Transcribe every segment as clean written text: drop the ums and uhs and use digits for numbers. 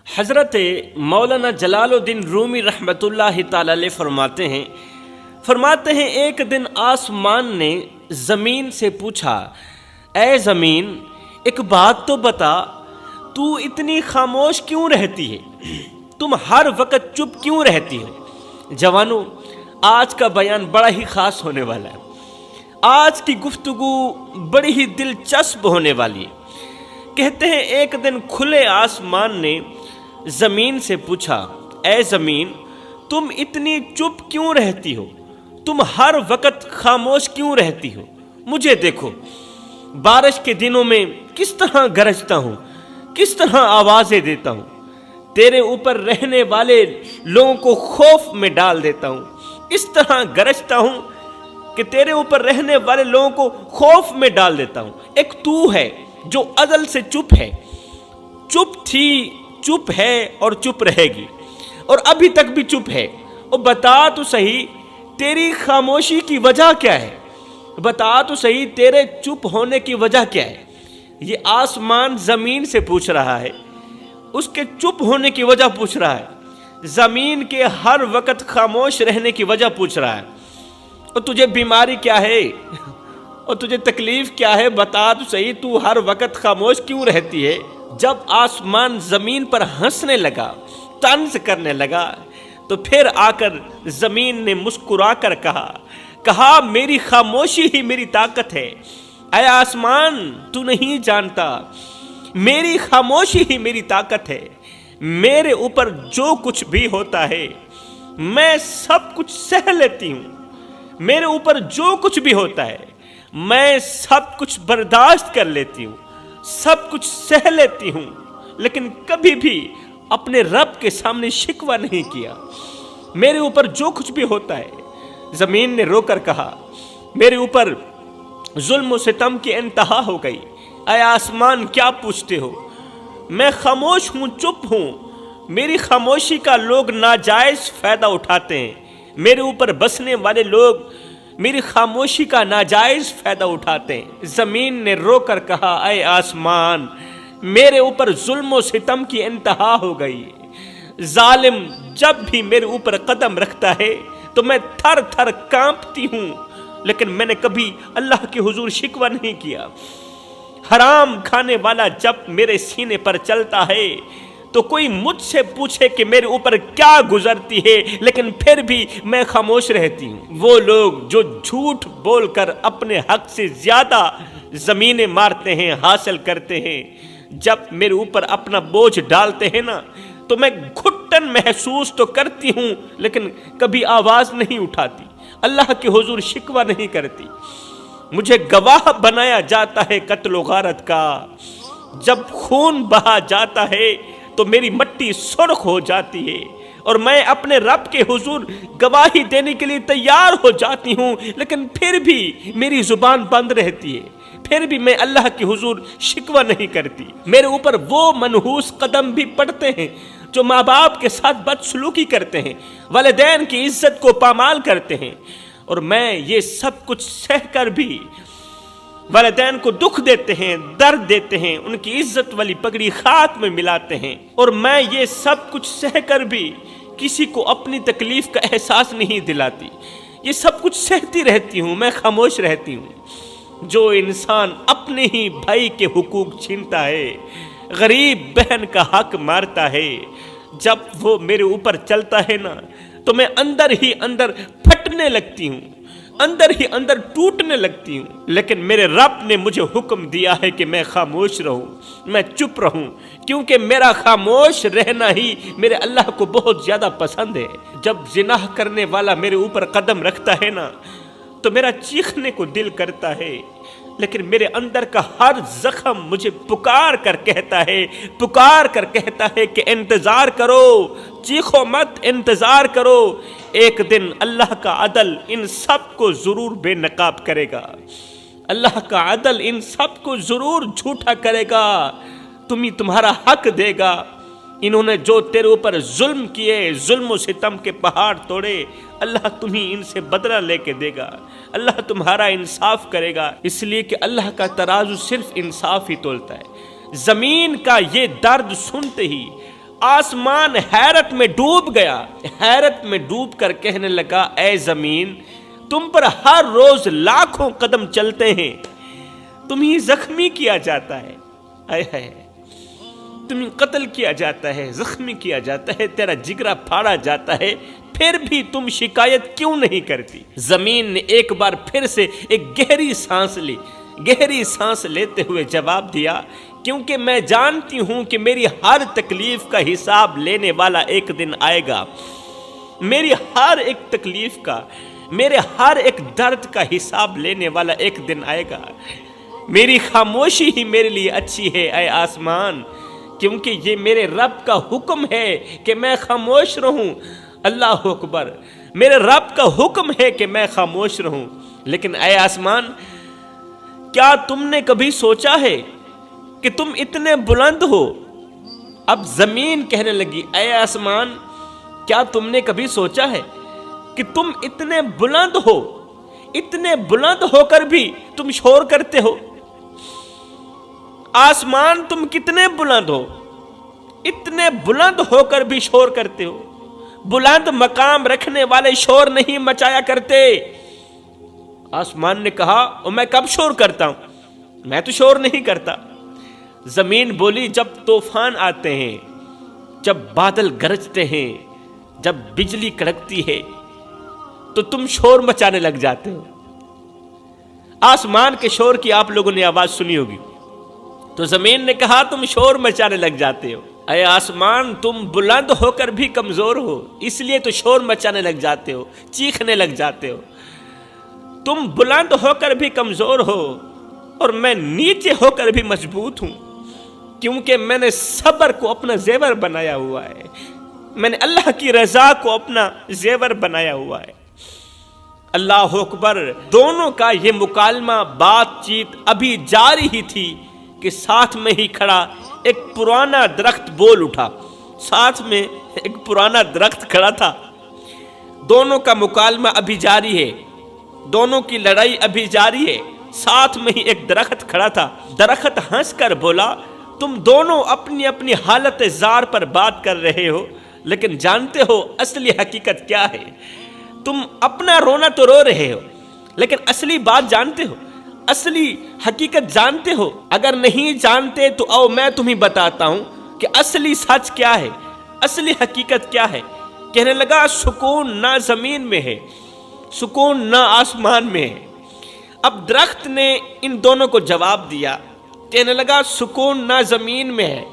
حضرت مولانا جلال الدین رومی رحمۃ اللہ تعالی علیہ فرماتے ہیں ایک دن آسمان نے زمین سے پوچھا، اے زمین ایک بات تو بتا، تو اتنی خاموش کیوں رہتی ہے؟ تم ہر وقت چپ کیوں رہتی ہو؟ جوانوں، آج کا بیان بڑا ہی خاص ہونے والا ہے۔ آج کی گفتگو بڑی ہی دلچسپ ہونے والی ہے۔ کہتے ہیں ایک دن کھلے آسمان نے زمین سے پوچھا، اے زمین تم اتنی چپ کیوں رہتی ہو؟ تم ہر وقت خاموش کیوں رہتی ہو؟ مجھے دیکھو، بارش کے دنوں میں کس طرح گرجتا ہوں، کس طرح آوازیں دیتا ہوں، تیرے اوپر رہنے والے لوگوں کو خوف میں ڈال دیتا ہوں، اس طرح گرجتا ہوں کہ تیرے اوپر رہنے والے لوگوں کو خوف میں ڈال دیتا ہوں۔ ایک تو ہے جو ازل سے چپ ہے، چپ تھی، چپ ہے اور چپ رہے گی، اور ابھی تک بھی چپ ہے۔ اور بتا تو صحیح تیری خاموشی کی وجہ کیا ہے؟ بتا تو صحیح تیرے چپ ہونے کی وجہ کیا ہے؟ یہ آسمان زمین سے پوچھ رہا ہے، اس کے چپ ہونے کی وجہ پوچھ رہا ہے، زمین کے ہر وقت خاموش رہنے کی وجہ پوچھ رہا ہے۔ اور تجھے بیماری کیا ہے اور تجھے تکلیف کیا ہے؟ بتا تو صحیح تو ہر وقت خاموش کیوں رہتی ہے؟ جب آسمان زمین پر ہنسنے لگا، طنز کرنے لگا، تو پھر آ کر زمین نے مسکرا کر کہا میری خاموشی ہی میری طاقت ہے۔ اے آسمان تو نہیں جانتا، میری خاموشی ہی میری طاقت ہے۔ میرے اوپر جو کچھ بھی ہوتا ہے میں سب کچھ سہ لیتی ہوں، میرے اوپر جو کچھ بھی ہوتا ہے میں سب کچھ برداشت کر لیتی ہوں، سب کچھ سہ لیتی ہوں، لیکن کبھی بھی اپنے رب کے سامنے شکوہ نہیں کیا۔ میرے اوپر جو کچھ بھی ہوتا ہے، زمین نے رو کر کہا میرے اوپر ظلم و ستم کی انتہا ہو گئی۔ اے آسمان کیا پوچھتے ہو؟ میں خاموش ہوں، چپ ہوں، میری خاموشی کا لوگ ناجائز فائدہ اٹھاتے ہیں، میرے اوپر بسنے والے لوگ میری خاموشی کا ناجائز فائدہ اٹھاتے ہیں۔ زمین نے رو کر کہا اے آسمان میرے اوپر ظلم و ستم کی انتہا ہو گئی، ظالم جب بھی میرے اوپر قدم رکھتا ہے تو میں تھر تھر کانپتی ہوں، لیکن میں نے کبھی اللہ کے حضور شکوہ نہیں کیا۔ حرام کھانے والا جب میرے سینے پر چلتا ہے تو کوئی مجھ سے پوچھے کہ میرے اوپر کیا گزرتی ہے، لیکن پھر بھی میں خاموش رہتی ہوں۔ وہ لوگ جو جھوٹ بول کر اپنے حق سے زیادہ زمینیں مارتے ہیں، حاصل کرتے ہیں، جب میرے اوپر اپنا بوجھ ڈالتے ہیں نا تو میں گھٹن محسوس تو کرتی ہوں، لیکن کبھی آواز نہیں اٹھاتی، اللہ کے حضور شکوہ نہیں کرتی۔ مجھے گواہ بنایا جاتا ہے قتل و غارت کا، جب خون بہا جاتا ہے تو میری مٹی سرخ ہو جاتی ہے، اور میں اپنے رب کے حضور گواہی دینے کے لیے تیار ہو جاتی ہوں، لیکن پھر بھی میری زبان بند رہتی ہے، پھر بھی میں اللہ کے حضور شکوہ نہیں کرتی۔ میرے اوپر وہ منحوس قدم بھی پڑتے ہیں جو ماں باپ کے ساتھ بدسلوکی کرتے ہیں، والدین کی عزت کو پامال کرتے ہیں، اور میں یہ سب کچھ سہ کر بھی والدین کو دکھ دیتے ہیں، درد دیتے ہیں، ان کی عزت والی پگڑی خاک میں ملاتے ہیں، اور میں یہ سب کچھ سہ کر بھی کسی کو اپنی تکلیف کا احساس نہیں دلاتی، یہ سب کچھ سہتی رہتی ہوں، میں خاموش رہتی ہوں۔ جو انسان اپنے ہی بھائی کے حقوق چھینتا ہے، غریب بہن کا حق مارتا ہے، جب وہ میرے اوپر چلتا ہے نا تو میں اندر ہی اندر پھٹنے لگتی ہوں، اندر ہی اندر ٹوٹنے لگتی ہوں، لیکن میرے رب نے مجھے حکم دیا ہے کہ میں خاموش رہوں، میں چپ رہوں، کیونکہ میرا خاموش رہنا ہی میرے اللہ کو بہت زیادہ پسند ہے۔ جب زنا کرنے والا میرے اوپر قدم رکھتا ہے نا تو میرا چیخنے کو دل کرتا ہے، لیکن میرے اندر کا ہر زخم مجھے پکار کر کہتا ہے کہ انتظار کرو، چیخو مت، انتظار کرو، ایک دن اللہ کا عدل ان سب کو ضرور بے نقاب کرے گا، اللہ کا عدل ان سب کو ضرور جھوٹا کرے گا، تمہارا حق دے گا۔ انہوں نے جو تیرے اوپر ظلم کیے، ظلم و ستم کے پہاڑ توڑے، اللہ تمہیں ان سے بدلہ لے کے دے گا، اللہ تمہارا انصاف کرے گا، اس لیے کہ اللہ کا ترازو صرف انصاف ہی تولتا ہے۔ زمین کا یہ درد سنتے ہی آسمان حیرت میں ڈوب گیا، حیرت میں ڈوب کر کہنے لگا اے زمین، تم پر ہر روز لاکھوں قدم چلتے ہیں، تمہیں زخمی کیا جاتا ہے، اے ہے تمہیں قتل کیا جاتا ہے، زخمی کیا جاتا ہے، تیرا جگرا پھاڑا جاتا ہے، پھر بھی تم شکایت کیوں نہیں کرتی؟ زمین نے ایک بار پھر سے ایک گہری سانس لی، گہری سانس لیتے ہوئے جواب دیا، کیونکہ میں جانتی ہوں کہ میری ہر تکلیف کا حساب لینے والا ایک دن آئے گا، میری ہر ایک تکلیف کا، میرے ہر ایک درد کا حساب لینے والا ایک دن آئے گا۔ میری خاموشی ہی میرے لیے اچھی ہے اے آسمان، کیونکہ یہ میرے رب کا حکم ہے کہ میں خاموش رہوں۔ اللہ اکبر، میرے رب کا حکم ہے کہ میں خاموش رہوں۔ لیکن اے آسمان، کیا تم نے کبھی سوچا ہے کہ تم اتنے بلند ہو؟ اب زمین کہنے لگی اے آسمان، کیا تم نے کبھی سوچا ہے کہ تم اتنے بلند ہو، اتنے بلند ہو کر بھی تم شور کرتے ہو؟ آسمان تم کتنے بلند ہو، اتنے بلند ہو کر بھی شور کرتے ہو۔ بلند مقام رکھنے والے شور نہیں مچایا کرتے۔ آسمان نے کہا اور میں کب شور کرتا ہوں؟ میں تو شور نہیں کرتا۔ زمین بولی جب طوفان آتے ہیں، جب بادل گرجتے ہیں، جب بجلی کڑکتی ہے تو تم شور مچانے لگ جاتے ہو۔ آسمان کے شور کی آپ لوگوں نے آواز سنی ہوگی۔ تو زمین نے کہا تم شور مچانے لگ جاتے ہو۔ اے آسمان، تم بلند ہو کر بھی کمزور ہو، اس لیے تو شور مچانے لگ جاتے ہو، چیخنے لگ جاتے ہو۔ تم بلند ہو کر بھی کمزور ہو اور میں نیچے ہو کر بھی مضبوط ہوں، کیونکہ میں نے صبر کو اپنا زیور بنایا ہوا ہے، میں نے اللہ کی رضا کو اپنا زیور بنایا ہوا ہے۔ اللہ اکبر، دونوں کا یہ مکالمہ بات چیت ابھی جاری ہی تھی کہ ساتھ میں ہی کھڑا ایک پرانا درخت بول اٹھا۔ ساتھ میں ایک پرانا درخت کھڑا تھا۔ دونوں کا مکالمہ ابھی جاری ہے، دونوں کی لڑائی ابھی جاری ہے، ساتھ میں ہی ایک درخت کھڑا تھا۔ درخت ہنس کر بولا تم دونوں اپنی اپنی حالت زار پر بات کر رہے ہو، لیکن جانتے ہو اصلی حقیقت کیا ہے؟ تم اپنا رونا تو رو رہے ہو، لیکن اصلی بات جانتے ہو؟ اصلی حقیقت جانتے ہو؟ اگر نہیں جانتے تو آؤ میں تمہیں بتاتا ہوں کہ اصلی سچ کیا ہے، اصلی حقیقت کیا ہے۔ کہنے لگا سکون نہ زمین میں ہے، سکون نہ آسمان میں ہے۔ اب درخت نے ان دونوں کو جواب دیا، کہنے لگا سکون نہ زمین میں ہے،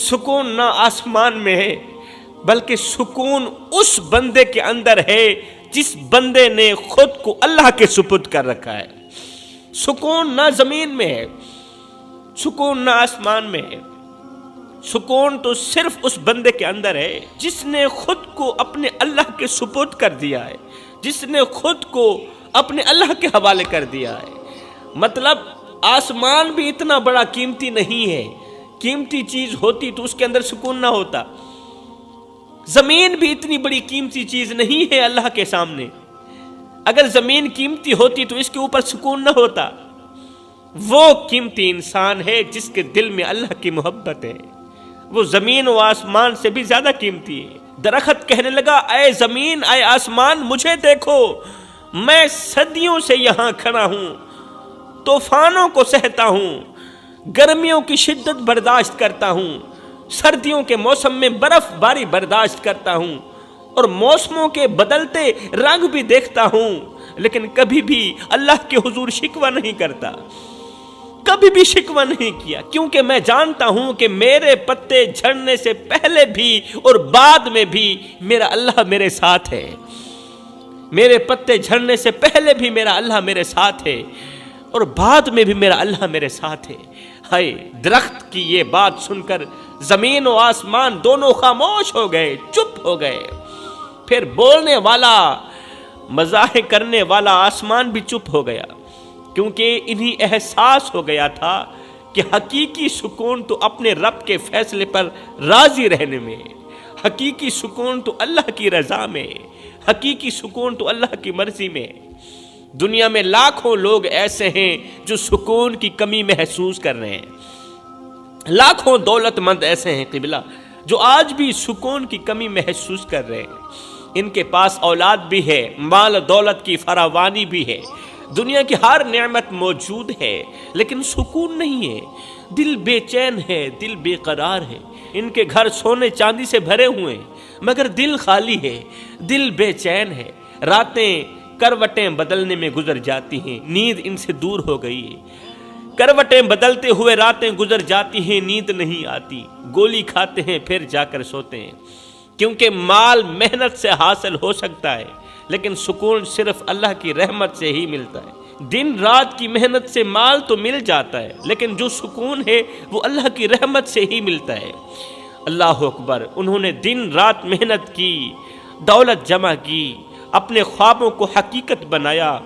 سکون نہ آسمان میں ہے، بلکہ سکون اس بندے کے اندر ہے جس بندے نے خود کو اللہ کے سپرد کر رکھا ہے۔ سکون نہ زمین میں ہے، سکون نہ آسمان میں ہے، سکون تو صرف اس بندے کے اندر ہے جس نے خود کو اپنے اللہ کے سپرد کر دیا ہے، جس نے خود کو اپنے اللہ کے حوالے کر دیا ہے۔ مطلب آسمان بھی اتنا بڑا قیمتی نہیں ہے، قیمتی چیز ہوتی تو اس کے اندر سکون نہ ہوتا۔ زمین بھی اتنی بڑی قیمتی چیز نہیں ہے اللہ کے سامنے، اگر زمین قیمتی ہوتی تو اس کے اوپر سکون نہ ہوتا۔ وہ قیمتی انسان ہے جس کے دل میں اللہ کی محبت ہے، وہ زمین و آسمان سے بھی زیادہ قیمتی ہے۔ درخت کہنے لگا اے زمین، اے آسمان، مجھے دیکھو، میں صدیوں سے یہاں کھڑا ہوں، طوفانوں کو سہتا ہوں، گرمیوں کی شدت برداشت کرتا ہوں، سردیوں کے موسم میں برف باری برداشت کرتا ہوں، اور موسموں کے بدلتے رنگ بھی دیکھتا ہوں، لیکن کبھی بھی اللہ کے حضور شکوہ نہیں کرتا، کبھی بھی شکوہ نہیں کیا، کیونکہ میں جانتا ہوں کہ میرے پتے جھڑنے سے پہلے بھی اور بعد میں بھی میرا اللہ میرے ساتھ ہے۔ میرے پتے جھڑنے سے پہلے بھی میرا اللہ میرے ساتھ ہے اور بعد میں بھی میرا اللہ میرے ساتھ ہے۔ ہائے، درخت کی یہ بات سن کر زمین و آسمان دونوں خاموش ہو گئے، چپ ہو گئے۔ پھر بولنے والا، مزاح کرنے والا آسمان بھی چپ ہو گیا، کیونکہ انہیں احساس ہو گیا تھا کہ حقیقی سکون تو اپنے رب کے فیصلے پر راضی رہنے میں، حقیقی سکون تو اللہ کی رضا میں، حقیقی سکون تو اللہ کی مرضی میں۔ دنیا میں لاکھوں لوگ ایسے ہیں جو سکون کی کمی محسوس کر رہے ہیں، لاکھوں دولت مند ایسے ہیں قبلہ جو آج بھی سکون کی کمی محسوس کر رہے ہیں۔ ان کے پاس اولاد بھی ہے، مال دولت کی فراوانی بھی ہے، دنیا کی ہر نعمت موجود ہے، لیکن سکون نہیں ہے۔ دل بے چین ہے، دل بے قرار ہے۔ ان کے گھر سونے چاندی سے بھرے ہوئے ہیں، مگر دل خالی ہے، دل بے چین ہے۔ راتیں کروٹیں بدلنے میں گزر جاتی ہیں، نیند ان سے دور ہو گئی ہے۔ کروٹیں بدلتے ہوئے راتیں گزر جاتی ہیں، نیند نہیں آتی۔ گولی کھاتے ہیں پھر جا کر سوتے ہیں، کیونکہ مال محنت سے حاصل ہو سکتا ہے، لیکن سکون صرف اللہ کی رحمت سے ہی ملتا ہے۔ دن رات کی محنت سے مال تو مل جاتا ہے، لیکن جو سکون ہے وہ اللہ کی رحمت سے ہی ملتا ہے۔ اللہ اکبر! انہوں نے دن رات محنت کی، دولت جمع کی، اپنے خوابوں کو حقیقت بنایا،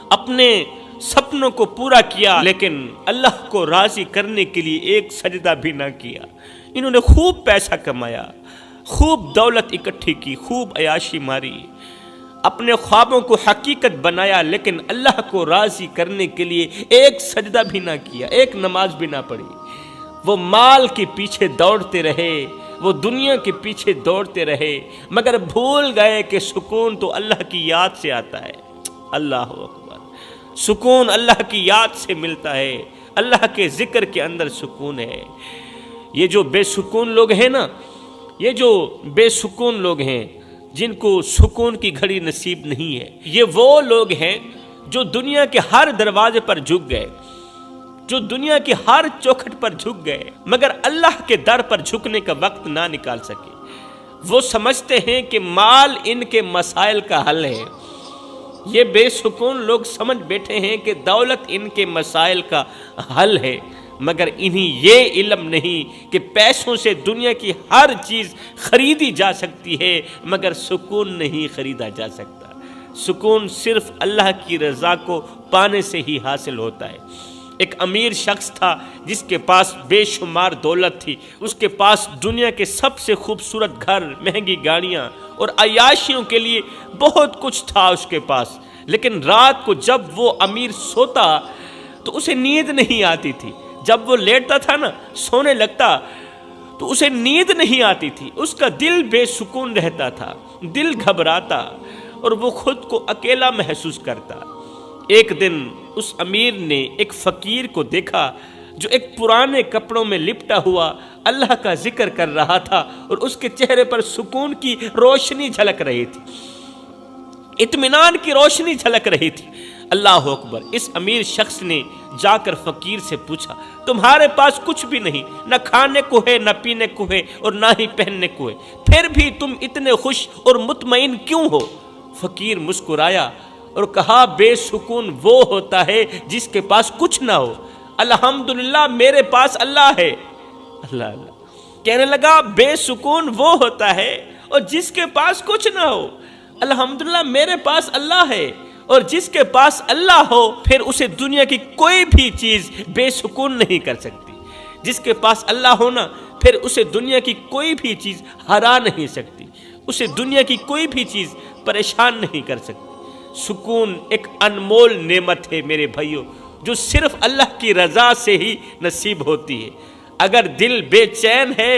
اپنے سپنوں کو پورا کیا، لیکن اللہ کو راضی کرنے کے لیے ایک سجدہ بھی نہ کیا۔ انہوں نے خوب پیسہ کمایا، خوب دولت اکٹھی کی، خوب عیاشی ماری، اپنے خوابوں کو حقیقت بنایا، لیکن اللہ کو راضی کرنے کے لیے ایک سجدہ بھی نہ کیا، ایک نماز بھی نہ پڑھی۔ وہ مال کے پیچھے دوڑتے رہے، وہ دنیا کے پیچھے دوڑتے رہے، مگر بھول گئے کہ سکون تو اللہ کی یاد سے آتا ہے۔ اللہ اکبر! سکون اللہ کی یاد سے ملتا ہے، اللہ کے ذکر کے اندر سکون ہے۔ یہ جو بے سکون لوگ ہیں نا، یہ جو بے سکون لوگ ہیں جن کو سکون کی گھڑی نصیب نہیں ہے، یہ وہ لوگ ہیں جو دنیا کے ہر دروازے پر جھک گئے، جو دنیا کی ہر چوکھٹ پر جھک گئے، مگر اللہ کے در پر جھکنے کا وقت نہ نکال سکے۔ وہ سمجھتے ہیں کہ مال ان کے مسائل کا حل ہے۔ یہ بے سکون لوگ سمجھ بیٹھے ہیں کہ دولت ان کے مسائل کا حل ہے، مگر انہیں یہ علم نہیں کہ پیسوں سے دنیا کی ہر چیز خریدی جا سکتی ہے، مگر سکون نہیں خریدا جا سکتا۔ سکون صرف اللہ کی رضا کو پانے سے ہی حاصل ہوتا ہے۔ ایک امیر شخص تھا جس کے پاس بے شمار دولت تھی، اس کے پاس دنیا کے سب سے خوبصورت گھر، مہنگی گاڑیاں اور عیاشیوں کے لیے بہت کچھ تھا اس کے پاس، لیکن رات کو جب وہ امیر سوتا تو اسے نیند نہیں آتی تھی۔ جب وہ لیٹتا تھا نا، سونے لگتا تو اسے نیند نہیں آتی تھی، اس کا دل بے سکون رہتا تھا، دل گھبراتا اور وہ خود کو اکیلا محسوس کرتا۔ ایک دن اس امیر نے ایک فقیر کو دیکھا جو ایک پرانے کپڑوں میں لپٹا ہوا اللہ کا ذکر کر رہا تھا، اور اس کے چہرے پر سکون کی روشنی جھلک رہی تھی، اطمینان کی روشنی جھلک رہی تھی۔ اللہ اکبر! اس امیر شخص نے جا کر فقیر سے پوچھا، تمہارے پاس کچھ بھی نہیں، نہ کھانے کو ہے، نہ پینے کو ہے، اور نہ ہی پہننے کو ہے، پھر بھی تم اتنے خوش اور مطمئن کیوں ہو؟ فقیر مسکرایا اور کہا، بے سکون وہ ہوتا ہے جس کے پاس کچھ نہ ہو۔ الحمدللہ میرے پاس اللہ ہے۔ اللہ اللہ کہنے لگا، بے سکون وہ ہوتا ہے اور جس کے پاس کچھ نہ ہو۔ الحمدللہ میرے پاس اللہ ہے، اور جس کے پاس اللہ ہو پھر اسے دنیا کی کوئی بھی چیز بے سکون نہیں کر سکتی۔ جس کے پاس اللہ ہونا پھر اسے دنیا کی کوئی بھی چیز ہرا نہیں سکتی، اسے دنیا کی کوئی بھی چیز پریشان نہیں کر سکتی۔ سکون ایک انمول نعمت ہے میرے بھائیوں، جو صرف اللہ کی رضا سے ہی نصیب ہوتی ہے۔ اگر دل بے چین ہے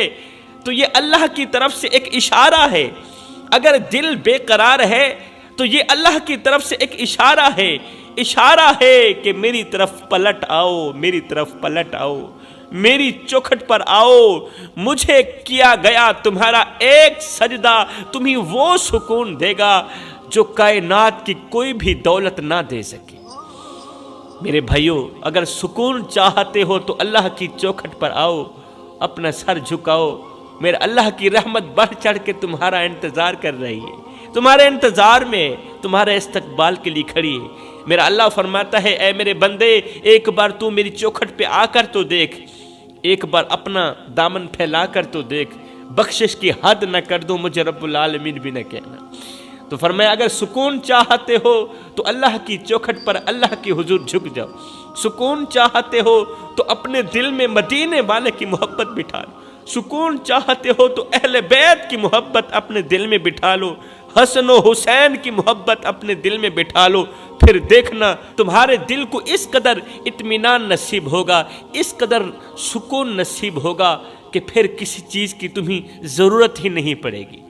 تو یہ اللہ کی طرف سے ایک اشارہ ہے، اگر دل بے قرار ہے تو یہ اللہ کی طرف سے ایک اشارہ ہے کہ میری طرف پلٹ آؤ، میری طرف پلٹ آؤ، میری چوکھٹ پر آؤ، مجھے کیا گیا تمہارا ایک سجدہ تمہیں وہ سکون دے گا جو کائنات کی کوئی بھی دولت نہ دے سکے۔ میرے بھائیوں، اگر سکون چاہتے ہو تو اللہ کی چوکھٹ پر آؤ، اپنا سر جھکاؤ، میرے اللہ کی رحمت بڑھ چڑھ کے تمہارا انتظار کر رہی ہے، تمہارے انتظار میں، تمہارے استقبال کے لیے کھڑی ہے۔ میرا اللہ فرماتا ہے، اے میرے بندے، ایک بار تو میری چوکھٹ پہ آ کر تو دیکھ، ایک بار اپنا دامن پھیلا کر تو دیکھ، بخشش کی حد نہ کر دوں، مجھے رب العالمین بھی نہ کہنا۔ تو فرمایا، اگر سکون چاہتے ہو تو اللہ کی چوکھٹ پر اللہ کے حضور جھک جاؤ، سکون چاہتے ہو تو اپنے دل میں مدینے والے کی محبت بٹھا لو، سکون چاہتے ہو تو اہل بیت کی محبت اپنے دل میں بٹھا لو، حسن و حسین کی محبت اپنے دل میں بٹھا لو، پھر دیکھنا تمہارے دل کو اس قدر اطمینان نصیب ہوگا، اس قدر سکون نصیب ہوگا کہ پھر کسی چیز کی تمہیں ضرورت ہی نہیں پڑے گی۔